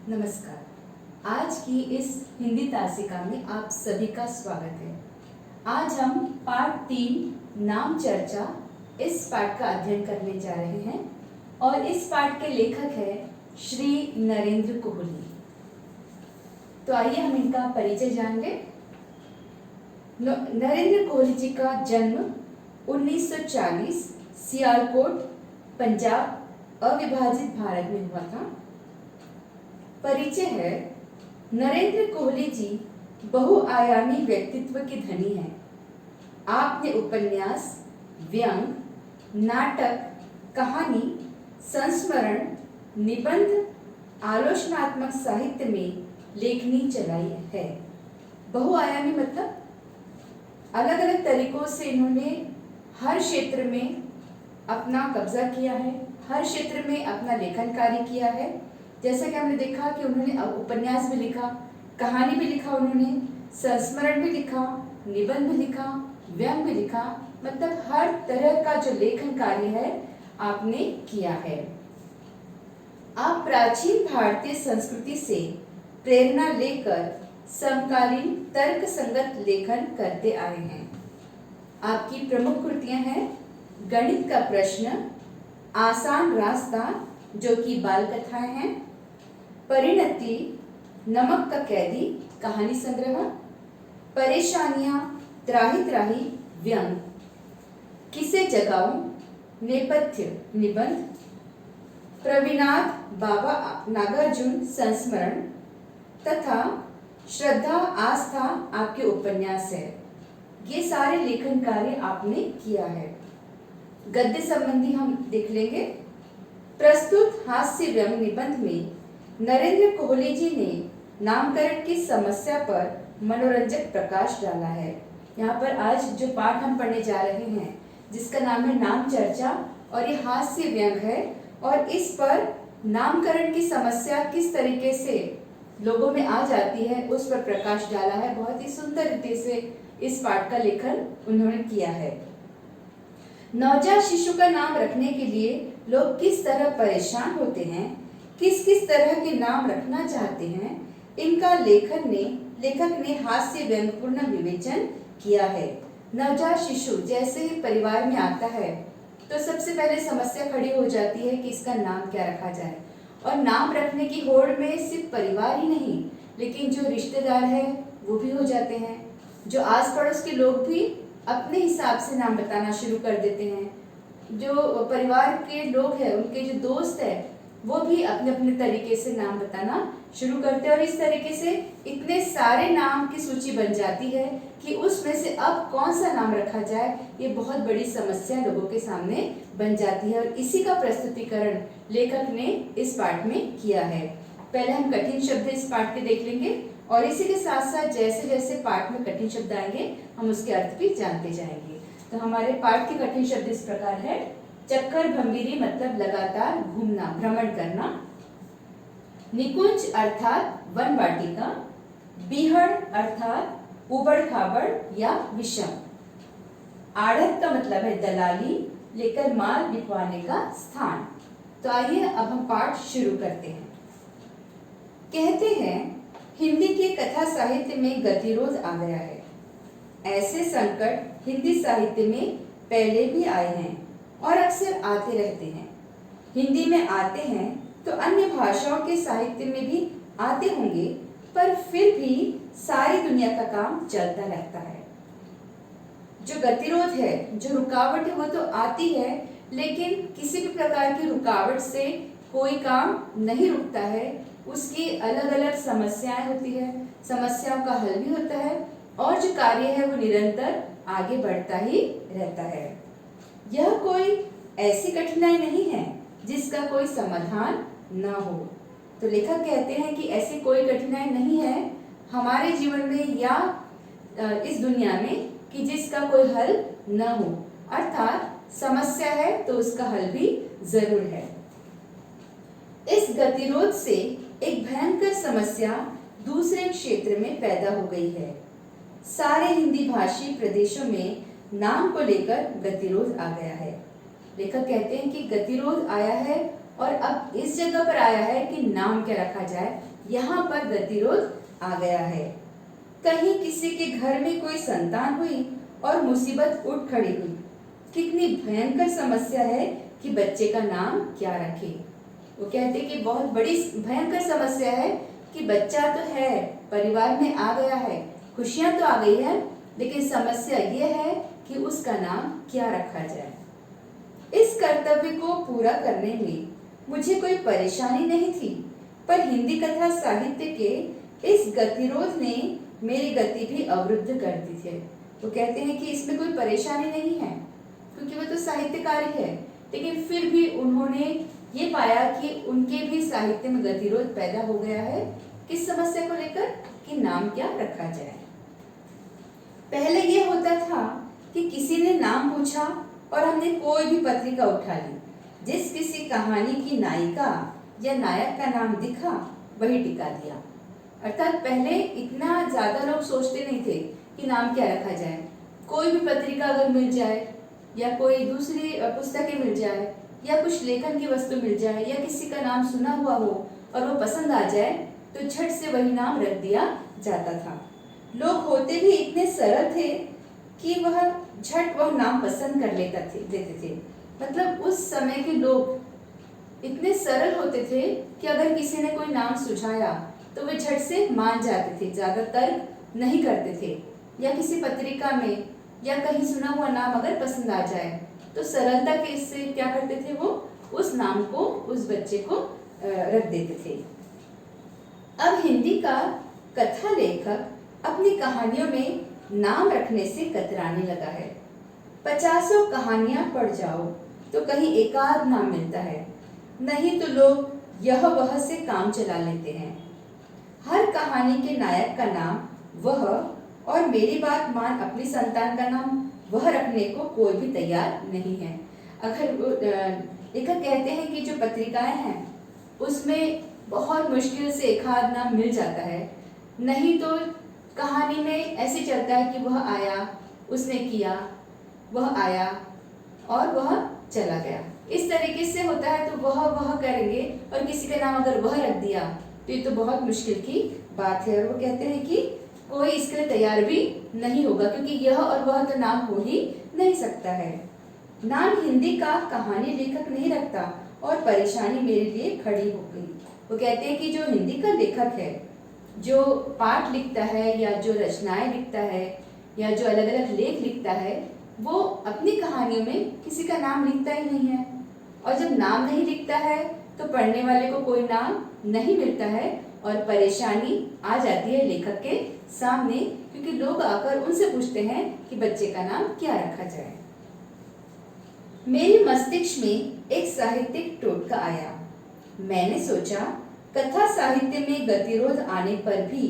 नमस्कार। आज की इस हिंदी तासिका में आप सभी का स्वागत है। आज हम पाठ 3 नाम चर्चा इस पाठ का अध्ययन करने जा रहे हैं और इस पाठ के लेखक है श्री नरेंद्र कोहली। तो आइए हम इनका परिचय जान लें। नरेंद्र कोहली जी का जन्म 1940 सियालकोट पंजाब अविभाजित भारत में हुआ था। परिचय है, नरेंद्र कोहली जी बहुआयामी व्यक्तित्व के धनी हैं। आपने उपन्यास, व्यंग, नाटक, कहानी, संस्मरण, निबंध, आलोचनात्मक साहित्य में लेखनी चलाई है। बहुआयामी मतलब अलग अलग तरीकों से इन्होंने हर क्षेत्र में अपना कब्जा किया है, हर क्षेत्र में अपना लेखन कार्य किया है। जैसा कि हमने देखा कि उन्होंने उपन्यास भी लिखा, कहानी भी लिखा, उन्होंने संस्मरण भी लिखा, निबंध भी लिखा, व्यंग भी लिखा, मतलब हर तरह का जो लेखन कार्य है आपने किया है। आप प्राचीन भारतीय संस्कृति से प्रेरणा लेकर समकालीन तर्क संगत लेखन करते आए हैं। आपकी प्रमुख कृतियां हैं गणित का प्रश्न, आसान रास्ता जो कि बाल कथाएं हैं, परिणति, नमक का कैदी कहानी संग्रह, परेशानियां, त्राही त्राही व्यंग, किसे जगाऊं नेपथ्य निबंध, प्रवीणाद बाबा नागार्जुन संस्मरण तथा श्रद्धा आस्था आपके उपन्यास है। ये सारे लेखन कार्य आपने किया है। गद्य संबंधी हम देख लेंगे। प्रस्तुत हास्य व्यंग निबंध में नरेंद्र कोहली जी ने नामकरण की समस्या पर मनोरंजक प्रकाश डाला है। यहाँ पर आज जो पाठ हम पढ़ने जा रहे हैं जिसका नाम है नाम चर्चा और ये हास्य व्यंग है और इस पर नामकरण की समस्या किस तरीके से लोगों में आ जाती है उस पर प्रकाश डाला है। बहुत ही सुंदर रीति से इस पाठ का लेखन उन्होंने किया है। नवजात शिशु का नाम रखने के लिए लोग किस तरह परेशान होते हैं, किस किस तरह के नाम रखना चाहते हैं, इनका लेखक ने हास्य व्यंगपूर्ण विवेचन किया है। नवजात शिशु जैसे ही परिवार में आता है तो सबसे पहले समस्या खड़ी हो जाती है कि इसका नाम क्या रखा जाए। और नाम रखने की होड़ में सिर्फ परिवार ही नहीं लेकिन जो रिश्तेदार है वो भी हो जाते हैं। जो आस पड़ोस के लोग भी अपने हिसाब से नाम बताना शुरू कर देते हैं। जो परिवार के लोग हैं उनके जो दोस्त है वो भी अपने अपने तरीके से नाम बताना शुरू करते हैं और इस तरीके से इतने सारे नाम की सूची बन जाती है कि उसमें से अब कौन सा नाम रखा जाए ये बहुत बड़ी समस्या लोगों के सामने बन जाती है। और इसी का प्रस्तुतिकरण लेखक ने इस पाठ में किया है। पहले हम कठिन शब्द इस पाठ के देख लेंगे और इसी के साथ साथ जैसे जैसे पाठ में कठिन शब्द आएंगे हम उसके अर्थ भी जानते जाएंगे। तो हमारे पाठ के कठिन शब्द इस प्रकार है। चक्कर भंगीरी मतलब लगातार घूमना, भ्रमण करना। निकुंज अर्थात वन वाटिका। बीहड़ अर्थात उबड़ खाबड़ या विषम। आढ़त का मतलब है दलाली, लेकर माल बिकवाने का स्थान। तो आइए अब हम पाठ शुरू करते हैं। कहते हैं हिंदी के कथा साहित्य में गतिरोध आ गया है। ऐसे संकट हिंदी साहित्य में पहले भी आए हैं और अक्सर आते रहते हैं। हिंदी में आते हैं तो अन्य भाषाओं के साहित्य में भी आते होंगे, पर फिर भी सारी दुनिया का काम चलता रहता है। जो गतिरोध है, जो रुकावट है वो तो आती है लेकिन किसी भी प्रकार की रुकावट से कोई काम नहीं रुकता है। उसकी अलग अलग समस्याएं होती है, समस्याओं का हल भी होता है और जो कार्य है वो निरंतर आगे बढ़ता ही रहता है। यह कोई ऐसी कठिनाई नहीं है जिसका कोई समाधान न हो। तो लेखक कहते हैं कि ऐसी कोई कठिनाई नहीं है हमारे जीवन में या इस दुनिया में कि जिसका कोई हल न हो। अर्थात समस्या है तो उसका हल भी जरूर है। इस गतिरोध से एक भयंकर समस्या दूसरे क्षेत्र में पैदा हो गई है। सारे हिंदी भाषी प्रदेशों में नाम को लेकर गतिरोध आ गया है। लेखक कहते हैं कि गतिरोध आया है और अब इस जगह पर आया है कि नाम क्या रखा जाए। यहाँ पर गतिरोध आ गया है। कहीं किसी के घर में कोई संतान हुई और मुसीबत उठ खड़ी हुई। कितनी भयंकर समस्या है कि बच्चे का नाम क्या रखे। वो कहते कि बहुत बड़ी भयंकर समस्या है कि बच्चा तो है, परिवार में आ गया है, खुशियां तो आ गई है, लेकिन समस्या ये है कि उसका नाम क्या रखा जाए। इस कर्तव्य को पूरा करने में मुझे कोई परेशानी नहीं थी, पर हिंदी कथा साहित्य के इस गतिरोध ने मेरी गति भी अवरुद्ध कर दी थी। वो कहते हैं कि इसमें कोई परेशानी नहीं है क्योंकि वो तो साहित्यकार ही है, लेकिन फिर भी उन्होंने ये पाया कि उनके भी साहित्य में गतिरोध पैदा हो गया है। किस समस्या को लेकर कि नाम क्या रखा जाए। पहले ये होता था कि किसी ने नाम पूछा और हमने कोई भी पत्रिका उठा ली, जिस किसी कहानी की नायिका या नायक का नाम दिखा वही टिका दिया। अर्थात पहले इतना ज्यादा लोग सोचते नहीं थे कि नाम क्या रखा जाए। कोई भी पत्रिका अगर मिल जाए या कोई दूसरी पुस्तकें मिल जाए या कुछ लेखन की वस्तु मिल जाए या किसी का नाम सुना हुआ हो और वो पसंद आ जाए तो झट से वही नाम रख दिया जाता था। लोग होते भी इतने सरल थे कि वह झट वह नाम पसंद कर देते थे। मतलब उस समय के लोग इतने सरल होते थे कि अगर किसी ने कोई नाम सुझाया तो वे झट से मान जाते थे, ज्यादा तर्क नहीं करते थे। या किसी पत्रिका में या कहीं सुना हुआ नाम अगर पसंद आ जाए तो सरलता के इससे क्या करते थे, वो उस नाम को उस बच्चे को रख देते थे। अब हिंदी का कथा लेखक अपनी कहानियों में नाम रखने से कतराने लगा है। 50 कहानियां पढ़ जाओ तो कहीं एकाध नाम मिलता है, नहीं तो लोग यह वह से काम चला लेते हैं। हर कहानी के नायक का नाम वह और मेरी बात मान अपनी संतान का नाम वह रखने को कोई भी तैयार नहीं है। अगर लेखक कहते हैं कि जो पत्रिकाएं हैं उसमें बहुत मुश्किल से एक आध नाम मिल जाता है, नहीं तो कहानी में ऐसे चलता है कि वह आया, उसने किया, वह आया और वह चला गया। इस तरीके से होता है। तो वह करेंगे और किसी का नाम अगर वह रख दिया तो ये तो बहुत मुश्किल की बात है। और वो कहते हैं कि कोई इसके लिए तैयार भी नहीं होगा क्योंकि यह और वह तो नाम हो ही नहीं सकता है। नाम हिंदी का कहानी लेखक नहीं रखता और परेशानी मेरे लिए खड़ी हो गई। वो कहते हैं कि जो हिंदी का लेखक है, जो पाठ लिखता है या जो रचनाएं लिखता है या जो अलग अलग लेख लिखता है, वो अपनी कहानियों में किसी का नाम लिखता ही नहीं है। और जब नाम नहीं लिखता है तो पढ़ने वाले को कोई नाम नहीं मिलता है और परेशानी आ जाती है लेखक के सामने, क्योंकि लोग आकर उनसे पूछते हैं कि बच्चे का नाम क्या रखा जाए। मेरे मस्तिष्क में एक साहित्यिक टोटका आया। मैंने सोचा कथा साहित्य में गतिरोध आने पर भी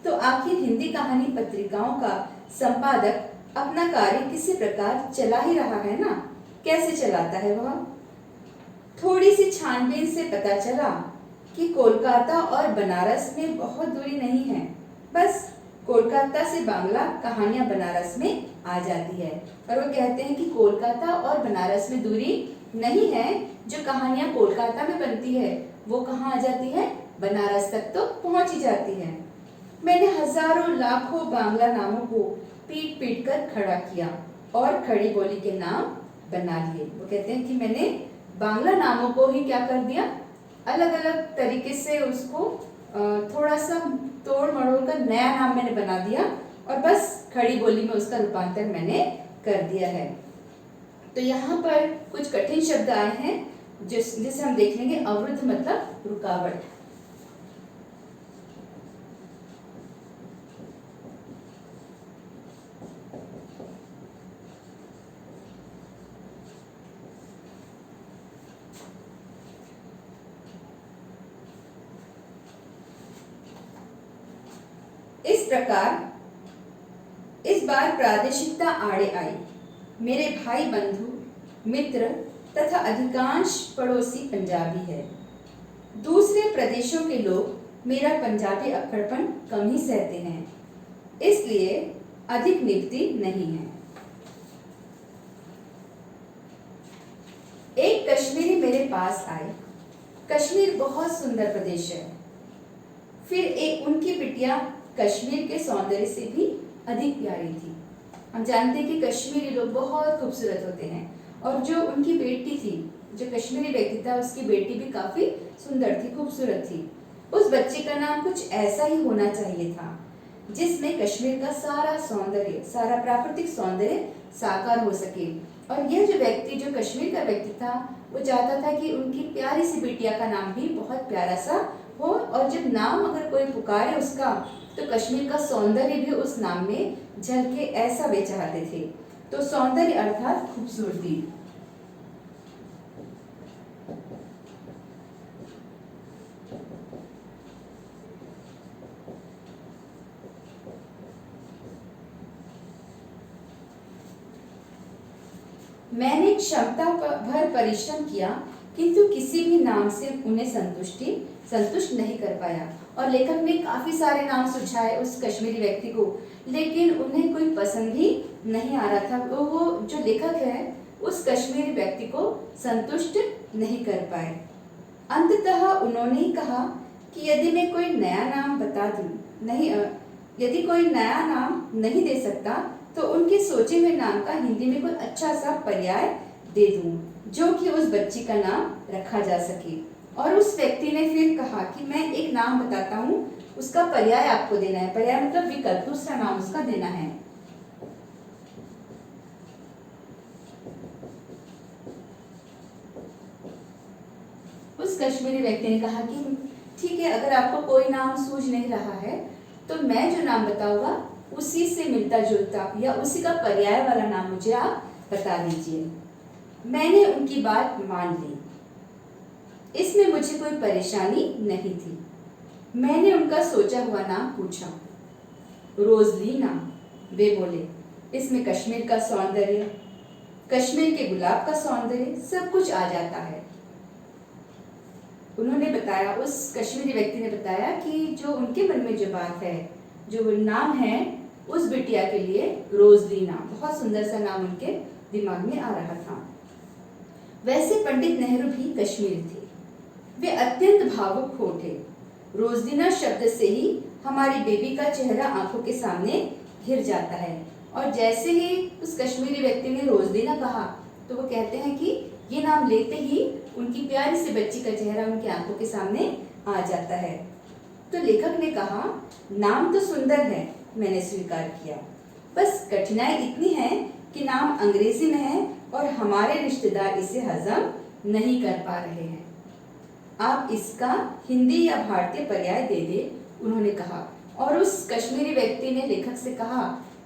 तो आखिर हिंदी कहानी पत्रिकाओं का संपादक अपना कार्य किसी प्रकार चला ही रहा है ना। कैसे चलाता है वह? थोड़ी सी छानबीन से पता चला कि कोलकाता और बनारस में बहुत दूरी नहीं है। बस कोलकाता से बांग्ला कहानियां बनारस में आ जाती है। और वो कहते हैं कि कोलकाता और बनारस में दूरी नहीं है, जो कहानियां कोलकाता में बनती है वो कहाँ आ जाती है, बनारस तक तो पहुंच ही जाती है। मैंने हजारों लाखों बांग्ला नामों को पीट पीट कर खड़ा किया और खड़ी बोली के नाम बना लिए। वो कहते हैं कि मैंने बांग्ला नामों को ही क्या कर दिया, अलग अलग तरीके से उसको थोड़ा सा तोड़ मरोड़ कर नया नाम मैंने बना दिया और बस खड़ी बोली में उसका रूपांतर मैंने कर दिया है। तो यहाँ पर कुछ कठिन शब्द आए हैं जिसे हम देख लेंगे। अवरुद्ध मतलब रुकावट। इस प्रकार इस बार प्रादेशिकता आड़े आई। मेरे भाई बंधु मित्र तथा अधिकांश पड़ोसी पंजाबी है। दूसरे प्रदेशों के लोग मेरा पंजाबी अक्खड़पन कम ही सहते हैं, इसलिए अधिक निभती नहीं है। एक कश्मीरी मेरे पास आए। कश्मीर बहुत सुंदर प्रदेश है। फिर एक उनकी बिटिया कश्मीर के सौंदर्य से भी अधिक प्यारी थी। हम जानते हैं कि कश्मीरी लोग बहुत खूबसूरत होते हैं, और जो उनकी बेटी थी, जो कश्मीरी व्यक्ति था, उसकी बेटी भी काफी सुंदर थी, खूबसूरत थी। उस बच्चे का नाम कुछ ऐसा ही होना चाहिए था जिसमें कश्मीर का सारा सौंदर्य, सारा प्राकृतिक सौंदर्य साकार हो सके। और यह जो व्यक्ति, जो कश्मीर का व्यक्ति था, वो चाहता था कि उनकी प्यारी सी बिटिया का नाम भी बहुत प्यारा सा हो, और जब नाम अगर कोई पुकारे उसका, तो कश्मीर का सौंदर्य भी उस नाम में झलके, ऐसा वे चाहते थे। तो सौंदर्य अर्थात खूबसूरती। मैंने क्षमता भर परिश्रम किया, किंतु किसी भी नाम से उन्हें संतुष्ट नहीं कर पाया। और लेखक ने काफी सारे नाम सुझाए उस कश्मीरी व्यक्ति को, लेकिन उन्हें कोई पसंद ही नहीं आ रहा था। वो जो लेखक है उस कश्मीरी व्यक्ति को संतुष्ट नहीं कर पाए। अंततः उन्होंने ही कहा कि यदि मैं कोई नया नाम बता दूं, यदि कोई नया नाम नहीं दे सकता, तो उनके सोचे हुए नाम का हिंदी में कोई अच्छा सा पर्याय दे दूं, जो कि उस बच्ची का नाम रखा जा सके। और उस व्यक्ति ने फिर कहा कि मैं एक नाम बताता हूँ, उसका पर्याय आपको देना है। पर्याय मतलब विकल्प, दूसरा नाम उसका देना है। उस कश्मीरी व्यक्ति ने कहा कि ठीक है, अगर आपको कोई नाम सूझ नहीं रहा है, तो मैं जो नाम बताऊंगा उसी से मिलता जुलता या उसी का पर्याय वाला नाम मुझे आप बता दीजिए। मैंने उनकी बात मान ली, इसमें मुझे कोई परेशानी नहीं थी। मैंने उनका सोचा हुआ नाम पूछा, रोजलीना। वे बोले, इसमें कश्मीर का सौंदर्य, कश्मीर के गुलाब का सौंदर्य सब कुछ आ जाता है। उन्होंने बताया, उस कश्मीरी व्यक्ति ने बताया कि जो उनके मन में जो बात है, जो नाम है उस बिटिया के लिए रोजलीना, बहुत सुंदर सा नाम उनके दिमाग में आ रहा था। वैसे पंडित नेहरू भी कश्मीरी थे, वे अत्यंत भावुक हो उठे। रोजलीना शब्द से ही हमारी बेबी का चेहरा आंखों के सामने घिर जाता है। और जैसे ही उस कश्मीरी व्यक्ति ने रोजलीना कहा, तो वो कहते हैं कि ये नाम लेते ही उनकी प्यारी सी बच्ची का चेहरा उनकी आंखों के सामने आ जाता है। तो लेखक ने कहा, नाम तो सुंदर है, मैंने स्वीकार किया, बस कठिनाई इतनी है कि नाम अंग्रेजी में है और हमारे रिश्तेदार इसे हजम नहीं कर पा रहे हैं। आप इसका हिंदी या भारतीय पर्याय दे दे, उन्होंने कहा। और उस कश्मीरी व्यक्ति ने लेखक से कहा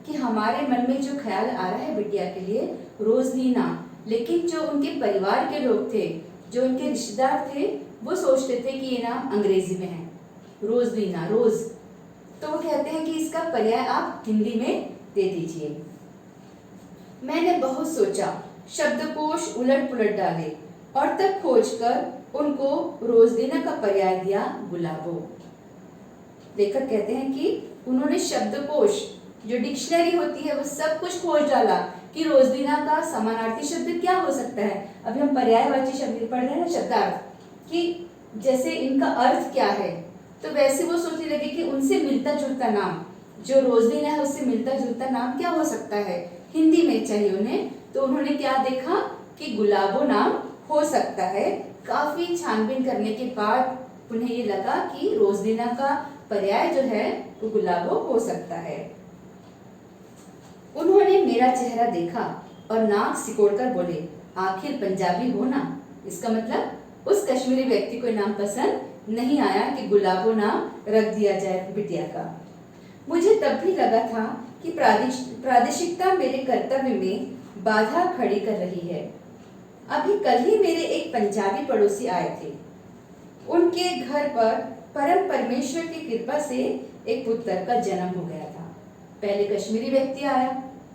कि हमारे मन में जो ख्याल आ रहा है बिटिया के लिए रोजलीना, लेकिन जो उनके परिवार के लोग थे, जो उनके रिश्तेदार थे, वो सोचते थे कि ये नाम अंग्रेजी में है, रोजलीना, रोज। तो वो कहते हैं कि इसका पर्याय आप हिंदी में दे दीजिए। मैंने बहुत सोचा, शब्दकोश उलट पुलट डाले और तब खोजकर उनको रोजलीना का पर्याय दिया, गुलाबो। लेखक कहते हैं कि उन्होंने शब्दकोश, जो डिक्शनरी होती है, वो सब कुछ खोज डाला कि रोजलीना का समानार्थी शब्द क्या हो सकता है। अभी हम पर्यायवाची शब्द पढ़ रहे हैं ना, शब्दार्थ, कि जैसे इनका अर्थ क्या है। तो वैसे वो सोचने लगे कि उनसे मिलता जुलता नाम, जो रोजलीना है उससे मिलता जुलता नाम क्या हो सकता है, हिंदी में चाहिए उन्हें। तो उन्होंने क्या देखा कि गुलाबो नाम हो सकता है। काफी छानबीन करने के बाद उन्हें ये लगा कि रोजलीना का पर्याय जो है वो गुलाबो हो सकता है। उन्होंने मेरा चेहरा देखा और नाक सिकोड़कर बोले, आखिर पंजाबी हो ना। इसका मतलब उस कश्मीरी व्यक्ति को नाम पसंद नहीं आया कि गुलाबो नाम रख दिया जाए बिटिया का। मुझे तब भी लगा था कि प्रादेशिकता मेरे कर्तव्य में बाधा खड़ी कर रही है। अभी कल ही मेरे एक पंजाबी पड़ोसी आए थे। उनके घर पर परम परमेश्वर की कृपा से एक पुत्र का जन्म हो गया था। पहले कश्मीरी व्यक्ति आया,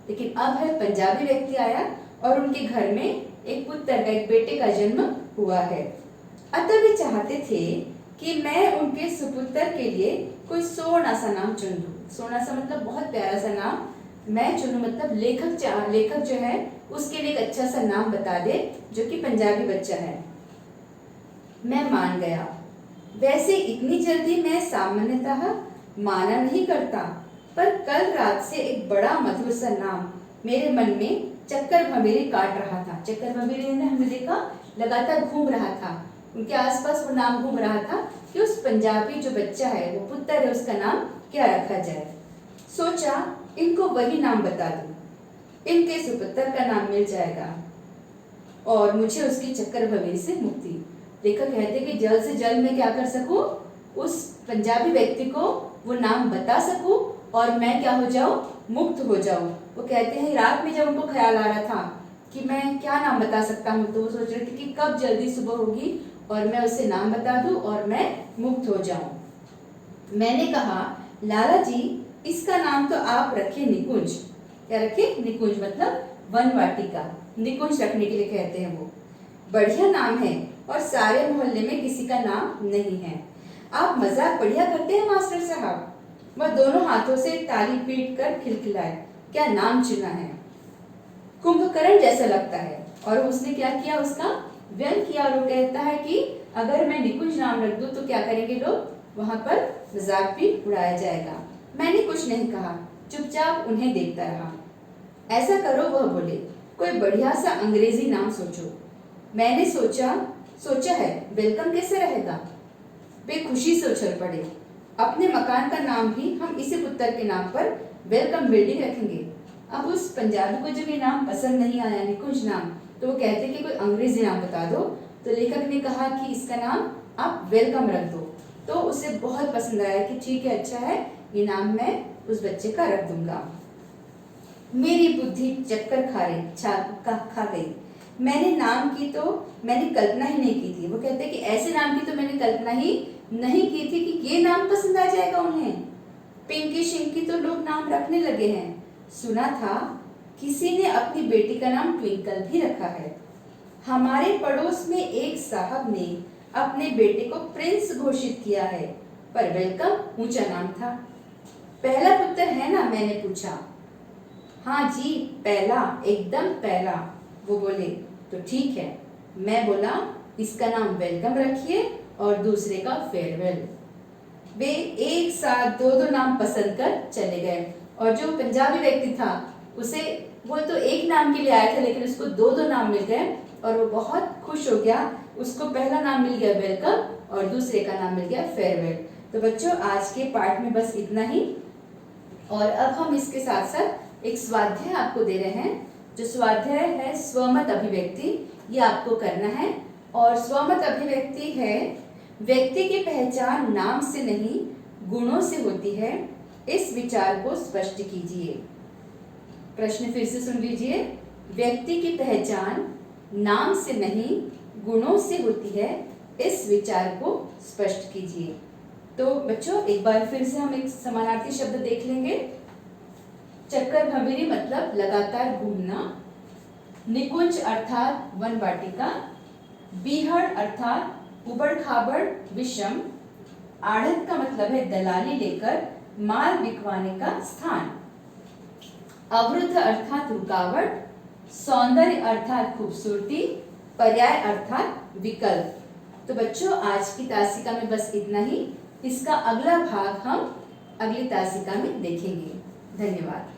लेकिन अब है पंजाबी व्यक्ति आया और उनके घर में एक पुत्र का, एक बेटे का जन्म हुआ है। अतः वे चाहते थे कि मैं उनके सुपुत्र के लिए कोई सोना सा नाम चुन लूं। सोना सा मतलब बहुत प्यारा सा नाम मैं चुनूं, मतलब लेखक जो है उसके लिए एक अच्छा सा नाम बता दे जो कि पंजाबी बच्चा है। मैं मान गया। वैसे इतनी जल्दी मैं सामान्यतः माना नहीं करता, पर कल रात से एक बड़ा मधुर सा नाम मेरे मन में चक्कर भंवेरी काट रहा था। चक्कर भंवेरी ने हमने देखा लगातार घूम रहा था, उनके आसपास वो नाम घूम रहा था कि उस पंजाबी जो बच्चा है, वो पुत्र है, उसका नाम क्या रखा जाए। सोचा इनको वही नाम बता दूं, इनके सुपुत्र का नाम मिल जाएगा और मुझे उसकी चक्कर भंवेरी से मुक्ति। लेखक कहते कि जल्द से जल्द मैं क्या कर सकूं, उस पंजाबी व्यक्ति को वो नाम बता सकूं और मैं क्या हो जाऊं, मुक्त हो जाऊं। वो कहते हैं रात में जब उनको ख्याल आ रहा था कि मैं क्या नाम बता सकता हूँ, तो वो सोच रहे थे कि कब जल्दी सुबह होगी और मैं उसे नाम बता दूं और मैं मुक्त हो जाऊं। मैंने कहा लाला जी, इसका नाम तो आप रखे निकुंज। क्या रखे? निकुंज, मतलब वन वाटिका, निकुंज रखने के लिए कहते हैं वो। बढ़िया नाम है और सारे मोहल्ले में किसी का नाम नहीं है। आप मजाक बढ़िया करते हैं मास्टर साहब। वह दोनों हाथों से ताली पीट कर खिलखिलाए। क्या नाम चुना है, कुंभकर्ण जैसा लगता है। और उसने क्या किया, उसका व्यंग किया और वो कहता है कि अगर मैं निकुंज नाम रख दूं तो क्या करेंगे लोग, वहां पर मजाक भी उड़ाया जाएगा। मैंने कुछ नहीं कहा, चुपचाप उन्हें देखता रहा। ऐसा करो, वह बोले, कोई बढ़िया सा अंग्रेजी नाम सोचो। मैंने सोचा है वेलकम कैसे रहेगा। वे खुशी से उछल पड़े। अपने मकान का नाम भी हम इसी पुत्र के नाम पर वेलकम बिल्डिंग रखेंगे। अब उस पंजाबी को जब ये नाम पसंद नहीं आया, निकुंज नाम, तो वो कहते कि कोई अंग्रेजी नाम बता दो। तो लेखक ने कहा कि इसका नाम आप वेलकम रख दो। तो उसे बहुत पसंद आया कि ठीक है, अच्छा है, ये नाम मैं उस बच्चे का रख दूंगा। मेरी बुद्धि चक्कर खा गई। मैंने कल्पना ही नहीं की थी। वो कहते हैं कि ऐसे नाम की तो मैंने कल्पना ही नहीं की थी कि ये नाम पसंद आ जाएगा उन्हें। पिंकी शिंकी तो लोग नाम रखने लगे हैं। सुना था किसी ने अपनी बेटी का नाम ट्विंकल भी रखा है। हमारे पड़ोस में एक साहब ने अपने बेटे को प्रिंस घोषित किया है, पर वेलकम ऊंचा नाम था। पहला पुत्र है ना, मैंने पूछा। हाँ जी, पहला, एकदम पहला, वो बोले। तो ठीक है। मैं बोला इसका नाम वेलकम रखिए और दूसरे का फेयरवेल। वे एक साथ दो नाम पसंद कर चले गए और जो पंजाबी व्यक्ति था वो तो एक नाम के लिए आया था, लेकिन उसको दो नाम मिल गए और वो बहुत खुश हो गया। उसको पहला नाम मिल गया वेलकम और दूसरे का नाम मिल गया फेयरवेल। तो बच्चों, आज के पाठ में बस इतना ही। और अब हम इसके साथ साथ एक स्वाध्याय आपको दे रहे हैं। जो स्वाध्याय है स्वमत अभिव्यक्ति, ये आपको करना है। और स्वमत अभिव्यक्ति है, व्यक्ति की पहचान नाम से नहीं गुणों से होती है। इस विचार को स्पष्ट कीजिए। प्रश्न फिर से सुन लीजिए। व्यक्ति की पहचान नाम से नहीं गुणों से होती है, इस विचार को स्पष्ट कीजिए। तो बच्चों, एक बार फिर से हम एक समानार्थी शब्द देख लेंगे। चक्कर भंवेरी मतलब लगातार घूमना, निकुंज अर्थात वन वाटिका, बीहड़ अर्थात उबड़ खाबड़ विषम, आढ़त का मतलब है दलाली लेकर माल बिकवाने का स्थान, अवरुद्ध अर्थात रुकावट, सौंदर्य अर्थात खूबसूरती, पर्याय अर्थात विकल्प। तो बच्चों, आज की तासिका में बस इतना ही। इसका अगला भाग हम अगली तासिका में देखेंगे। धन्यवाद।